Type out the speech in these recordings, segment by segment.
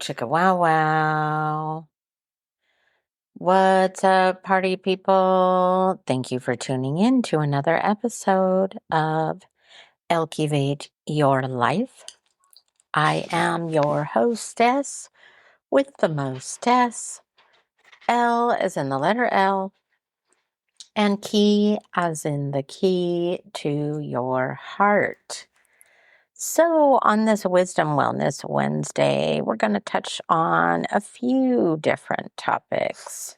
chicka wow wow. What's up, party people? Thank you for tuning in to another episode of Elkivate Your Life. I am your hostess with the mostess. L as in the letter L, and key as in the key to your heart. So, on this Wisdom Wellness Wednesday, we're going to touch on a few different topics.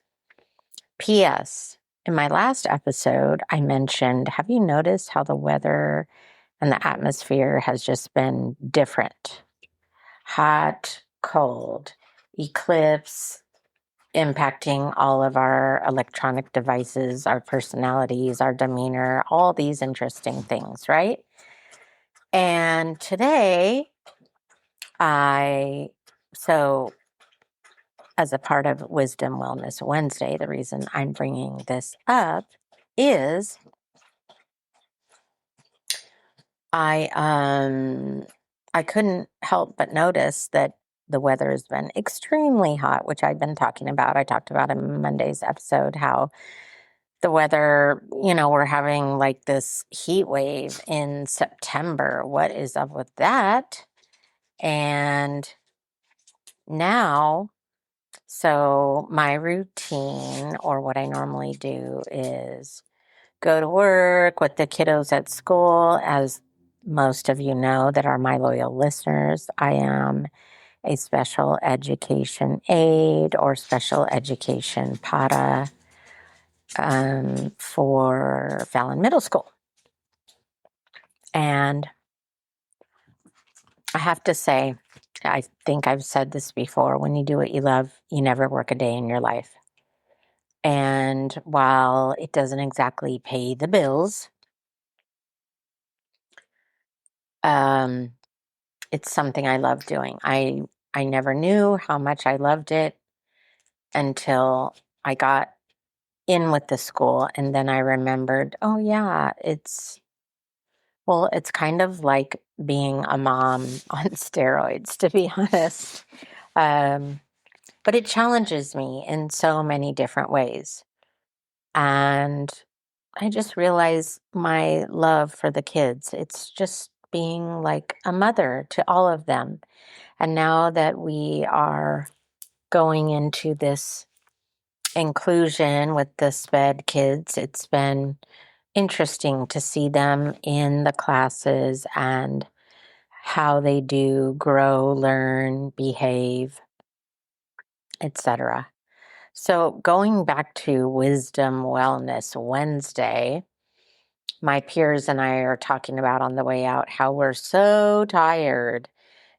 P.S. In my last episode, I mentioned, have you noticed how the weather and the atmosphere has just been different? Hot, cold, eclipse, impacting all of our electronic devices, our personalities, our demeanor, all these interesting things, right? And today, as a part of Wisdom Wellness Wednesday, the reason I'm bringing this up is I couldn't help but notice that the weather has been extremely hot, which I've been talking about. I talked about in Monday's episode how the weather, we're having like this heat wave in September. What is up with that? And now, so my routine, or what I normally do, is go to work with the kiddos at school. As most of you know that are my loyal listeners, I am a special education aide or special education PATA for Fallon Middle School. And I have to say, I think I've said this before, when you do what you love, you never work a day in your life. And while it doesn't exactly pay the bills, it's something I love doing. I never knew how much I loved it until I got in with the school, and then I remembered, oh yeah, it's kind of like being a mom on steroids, to be honest. But it challenges me in so many different ways. And I just realized my love for the kids. It's just being like a mother to all of them. And now that we are going into this inclusion with the SPED kids, it's been interesting to see them in the classes and how they do grow, learn, behave, etc. So going back to Wisdom Wellness Wednesday, my peers and I are talking about on the way out how we're so tired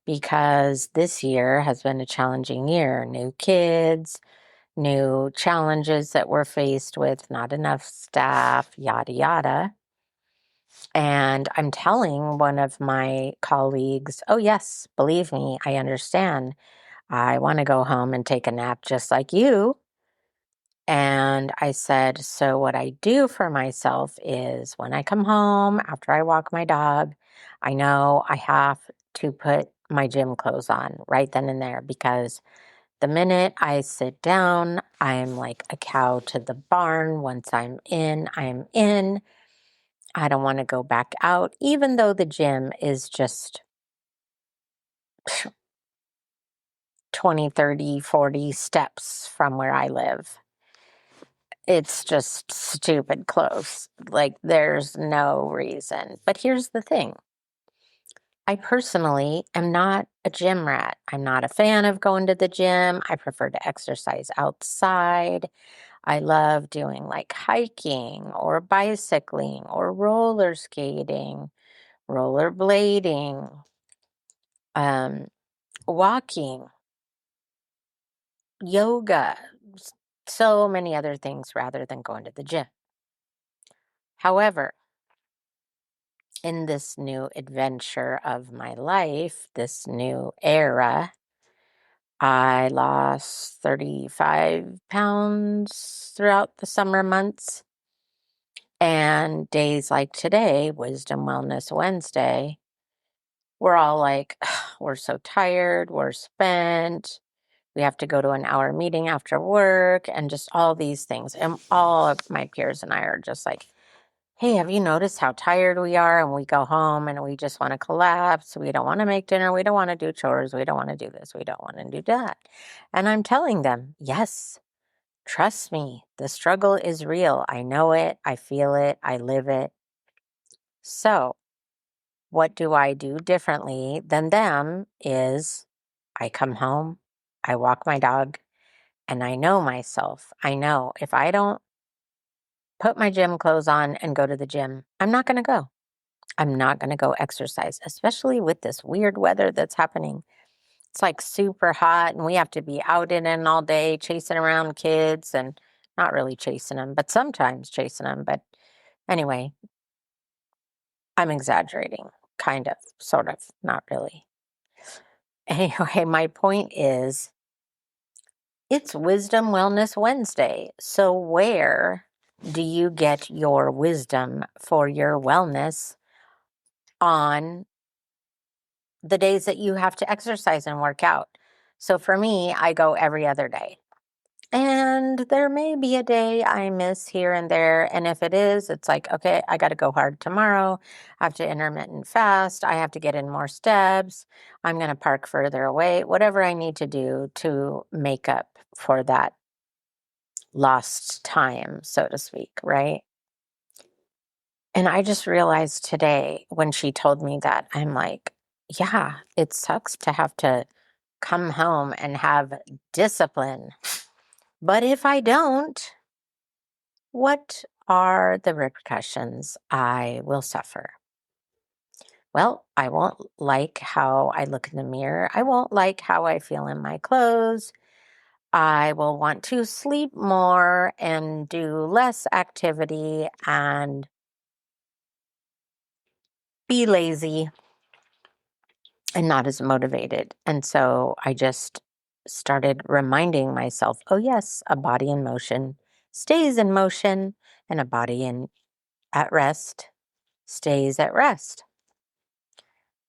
because this year has been a challenging year. New kids, new challenges that we're faced with, not enough staff, yada, yada. And I'm telling one of my colleagues, oh, yes, believe me, I understand. I want to go home and take a nap just like you. And I said, so what I do for myself is when I come home after I walk my dog, I know I have to put my gym clothes on right then and there, because the minute I sit down, I'm like a cow to the barn. Once I'm in, I'm in. I don't want to go back out, even though the gym is just 20, 30, 40 steps from where I live. It's just stupid close. Like, there's no reason. But here's the thing. I personally am not a gym rat. I'm not a fan of going to the gym. I prefer to exercise outside. I love doing like hiking or bicycling or roller skating, rollerblading, walking, yoga, so many other things rather than going to the gym. However, in this new adventure of my life, this new era, I lost 35 pounds throughout the summer months. And days like today, Wisdom Wellness Wednesday, we're all like, we're so tired, we're spent, we have to go to an hour meeting after work, and just all these things. And all of my peers and I are just like, hey, have you noticed how tired we are? And we go home and we just want to collapse. We don't want to make dinner. We don't want to do chores. We don't want to do this. We don't want to do that. And I'm telling them, yes, trust me, the struggle is real. I know it. I feel it. I live it. So what do I do differently than them is I come home, I walk my dog, and I know myself. I know if I don't put my gym clothes on and go to the gym, I'm not going to go. I'm not going to go exercise, especially with this weird weather that's happening. It's like super hot and we have to be out in it all day chasing around kids, and not really chasing them, but sometimes chasing them. But anyway, I'm exaggerating, kind of, sort of, not really. Anyway, my point is it's Wisdom Wellness Wednesday. So where do you get your wisdom for your wellness on the days that you have to exercise and work out? So for me, I go every other day. And there may be a day I miss here and there. And if it is, it's like, okay, I got to go hard tomorrow. I have to intermittent fast. I have to get in more steps. I'm going to park further away, whatever I need to do to make up for that lost time, so to speak, right? And I just realized today when she told me that, I'm like, yeah, it sucks to have to come home and have discipline. But if I don't, what are the repercussions I will suffer? Well, I won't like how I look in the mirror. I won't like how I feel in my clothes. I will want to sleep more and do less activity and be lazy and not as motivated. And so I just started reminding myself, oh, yes, a body in motion stays in motion, and a body at rest stays at rest.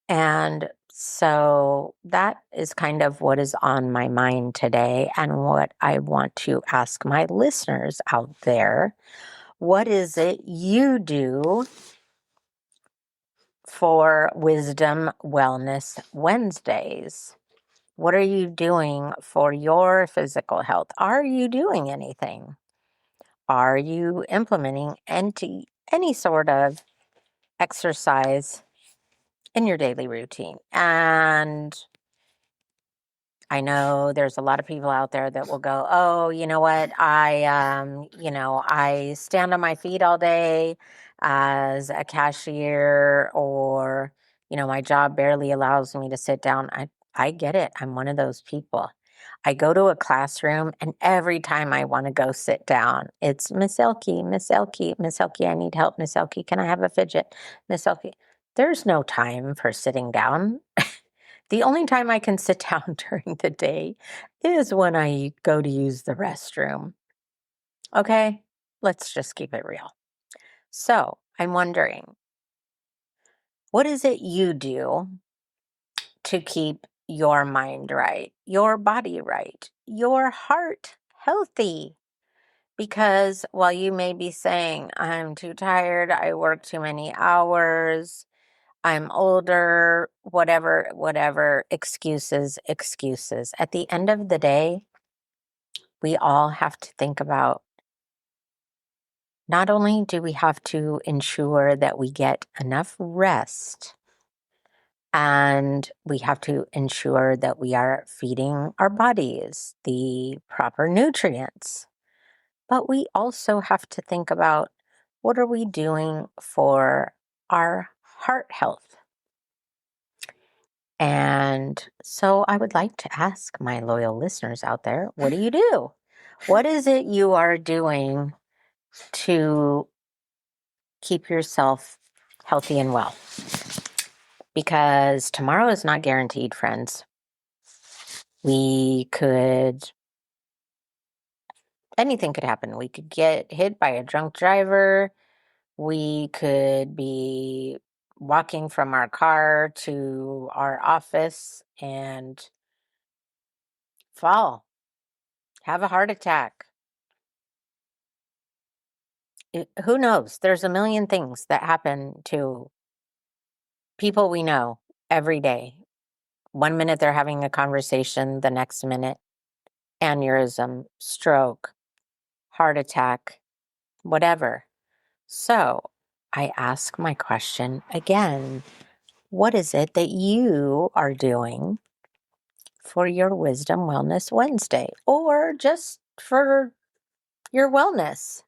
And so that is kind of what is on my mind today, and what I want to ask my listeners out there. What is it you do for Wisdom Wellness Wednesdays? What are you doing for your physical health? Are you doing anything? Are you implementing any sort of exercise in your daily routine? And I know there's a lot of people out there that will go, oh, you know what? I stand on my feet all day as a cashier, or, my job barely allows me to sit down. I get it. I'm one of those people. I go to a classroom, and every time I want to go sit down, it's Miss Elke, Miss Elke, Miss Elke, I need help. Miss Elke, can I have a fidget? Miss Elke. There's no time for sitting down. The only time I can sit down during the day is when I go to use the restroom. Okay, let's just keep it real. So I'm wondering, what is it you do to keep your mind right, your body right, your heart healthy? Because while you may be saying, I'm too tired, I work too many hours, I'm older, whatever, excuses. At the end of the day, we all have to think about, not only do we have to ensure that we get enough rest, and we have to ensure that we are feeding our bodies the proper nutrients, but we also have to think about, what are we doing for our heart health? And so I would like to ask my loyal listeners out there, what do you do? What is it you are doing to keep yourself healthy and well? Because tomorrow is not guaranteed, friends. Anything could happen. We could get hit by a drunk driver. We could be walking from our car to our office and fall, have a heart attack. Who knows? There's a million things that happen to people we know every day. One minute they're having a conversation, the next minute, aneurysm, stroke, heart attack, whatever. So I ask my question again. What is it that you are doing for your Wisdom Wellness Wednesday, or just for your wellness?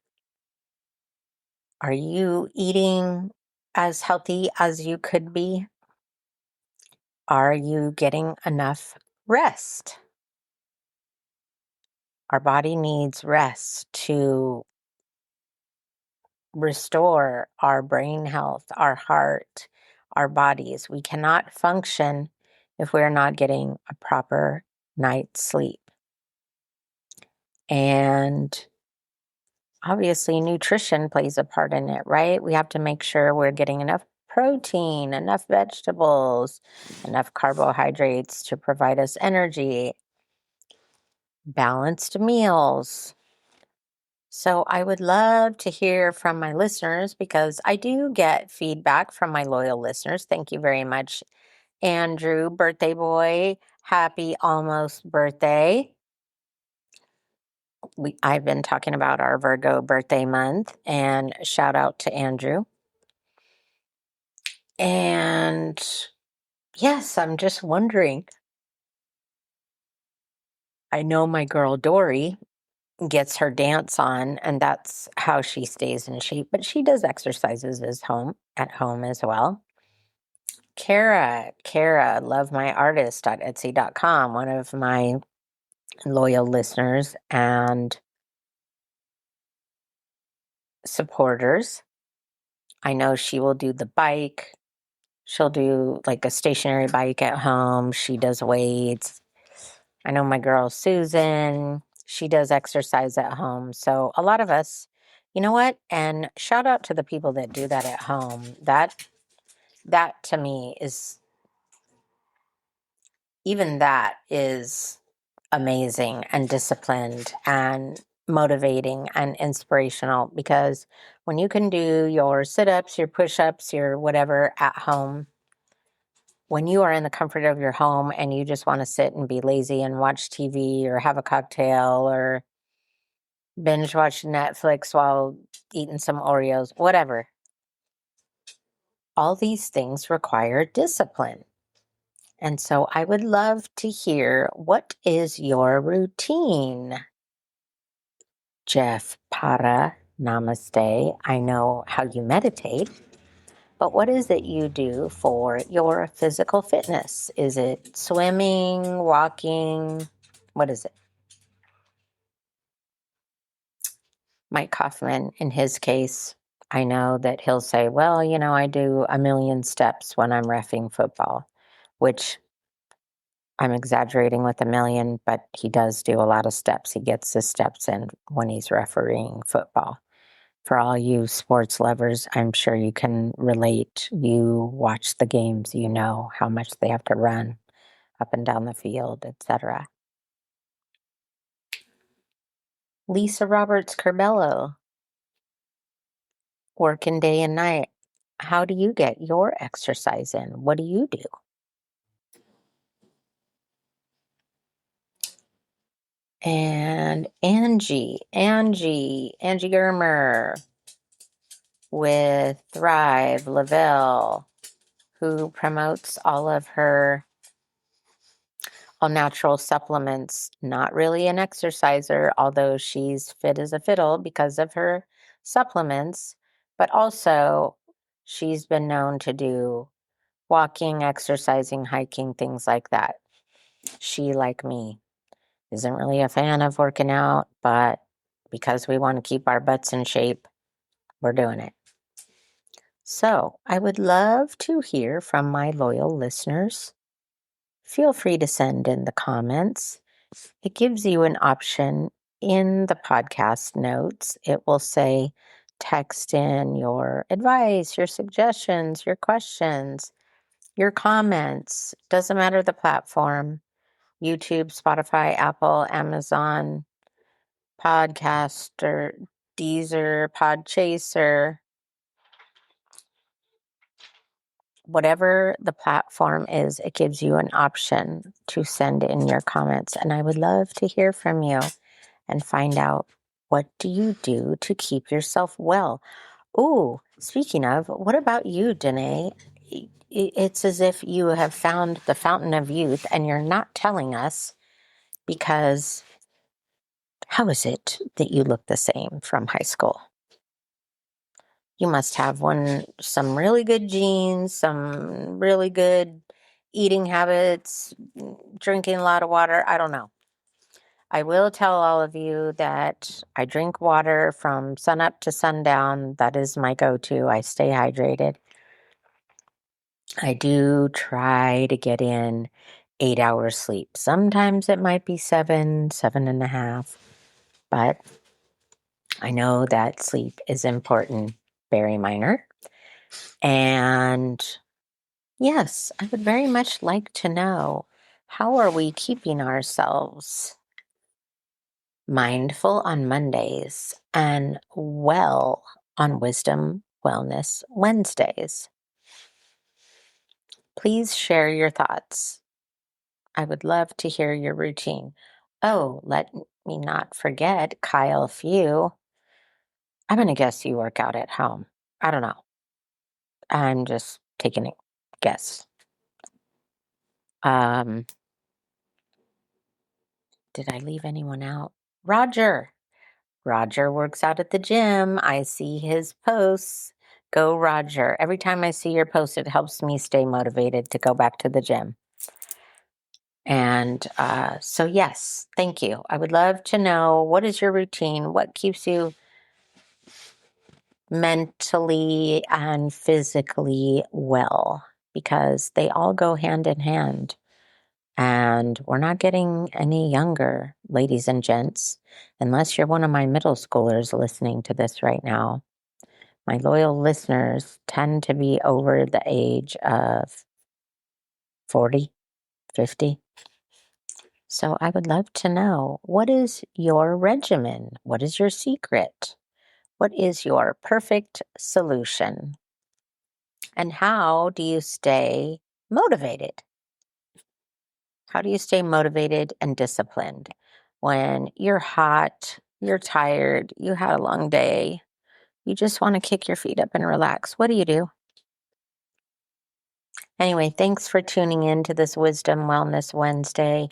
Are you eating as healthy as you could be? Are you getting enough rest? Our body needs rest to restore our brain health, our heart, our bodies. We cannot function if we're not getting a proper night's sleep. And obviously, nutrition plays a part in it, right? We have to make sure we're getting enough protein, enough vegetables, enough carbohydrates to provide us energy, balanced meals. So I would love to hear from my listeners, because I do get feedback from my loyal listeners. Thank you very much, Andrew, birthday boy. Happy almost birthday. I've been talking about our Virgo birthday month, and shout out to Andrew. And yes, I'm just wondering. I know my girl Dory gets her dance on, and that's how she stays in shape, but she does exercises at home as well. Kara, lovemyartist.etsy.com, one of my loyal listeners and supporters. I know she will do the bike. She'll do like a stationary bike at home. She does weights. I know my girl Susan, she does exercise at home. So a lot of us, you know what? And shout out to the people that do that at home. That to me is, even that is amazing and disciplined and motivating and inspirational, because when you can do your sit-ups, your push-ups, your whatever at home, when you are in the comfort of your home and you just want to sit and be lazy and watch TV or have a cocktail or binge watch Netflix while eating some Oreos, whatever, all these things require discipline. And so I would love to hear, what is your routine? Jeff Para, namaste. I know how you meditate, but what is it you do for your physical fitness? Is it swimming, walking? What is it? Mike Kaufman, in his case, I know that he'll say, well, I do 1,000,000 steps when I'm reffing football, which I'm exaggerating with 1,000,000, but he does do a lot of steps. He gets his steps in when he's refereeing football. For all you sports lovers, I'm sure you can relate. You watch the games, you know how much they have to run up and down the field, etc. Lisa Roberts Curbelo, working day and night. How do you get your exercise in? What do you do? And Angie Germer with Thrive Lavelle, who promotes all of her all natural supplements. Not really an exerciser, although she's fit as a fiddle because of her supplements, but also she's been known to do walking, exercising, hiking, things like that. She, like me, isn't really a fan of working out, but because we want to keep our butts in shape, we're doing it. So I would love to hear from my loyal listeners. Feel free to send in the comments. It gives you an option in the podcast notes. It will say text in your advice, your suggestions, your questions, your comments. Doesn't matter the platform. YouTube, Spotify, Apple, Amazon, Podcaster, Deezer, Podchaser, whatever the platform is, it gives you an option to send in your comments. And I would love to hear from you and find out, what do you do to keep yourself well? Oh, speaking of, what about you, Danae? It's as if you have found the fountain of youth and you're not telling us, because how is it that you look the same from high school? You must have some really good genes, some really good eating habits, drinking a lot of water. I don't know. I will tell all of you that I drink water from sunup to sundown. That is my go-to. I stay hydrated. I do try to get in 8 hours sleep. Sometimes it might be 7.5, but I know that sleep is important, very minor. And yes, I would very much like to know, how are we keeping ourselves mindful on Mondays and well on Wisdom Wellness Wednesdays? Please share your thoughts. I would love to hear your routine. Oh, let me not forget Kyle Few. I'm going to guess you work out at home. I don't know. I'm just taking a guess. Did I leave anyone out? Roger. Roger works out at the gym. I see his posts. Go, Roger. Every time I see your post, it helps me stay motivated to go back to the gym. And so, yes, thank you. I would love to know, what is your routine? What keeps you mentally and physically well? Because they all go hand in hand. And we're not getting any younger, ladies and gents, unless you're one of my middle schoolers listening to this right now. My loyal listeners tend to be over the age of 40, 50. So I would love to know, what is your regimen? What is your secret? What is your perfect solution? And how do you stay motivated? How do you stay motivated and disciplined when you're hot, you're tired, you had a long day, you just want to kick your feet up and relax? What do you do? Anyway, thanks for tuning in to this Wisdom Wellness Wednesday.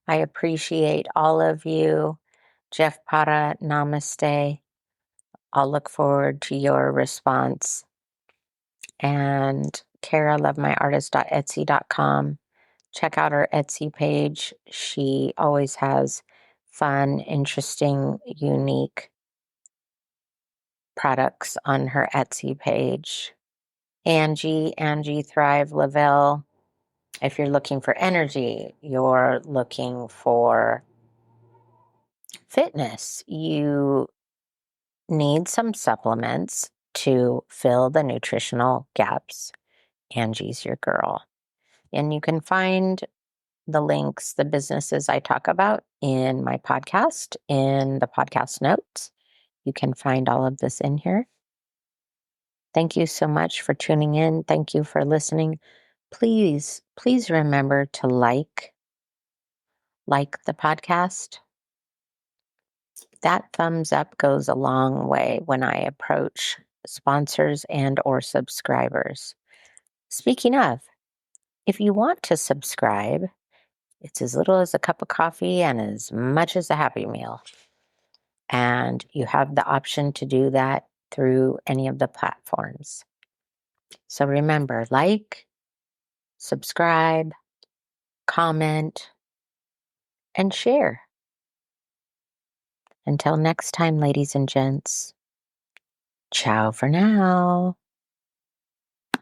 I appreciate all of you. Jeff Para, namaste. I'll look forward to your response. And Kara, lovemyartist.etsy.com. Check out her Etsy page. She always has fun, interesting, unique products on her Etsy page. Angie Thrive Lavelle. If you're looking for energy, you're looking for fitness, you need some supplements to fill the nutritional gaps, Angie's your girl. And you can find the links, the businesses I talk about in my podcast, in the podcast notes. You can find all of this in here. Thank you so much for tuning in. Thank you for listening. Please remember to like the podcast. That thumbs up goes a long way when I approach sponsors and or subscribers. Speaking of, if you want to subscribe, it's as little as a cup of coffee and as much as a Happy Meal. And you have the option to do that through any of the platforms. So remember, like, subscribe, comment, and share. Until next time, ladies and gents, ciao for now.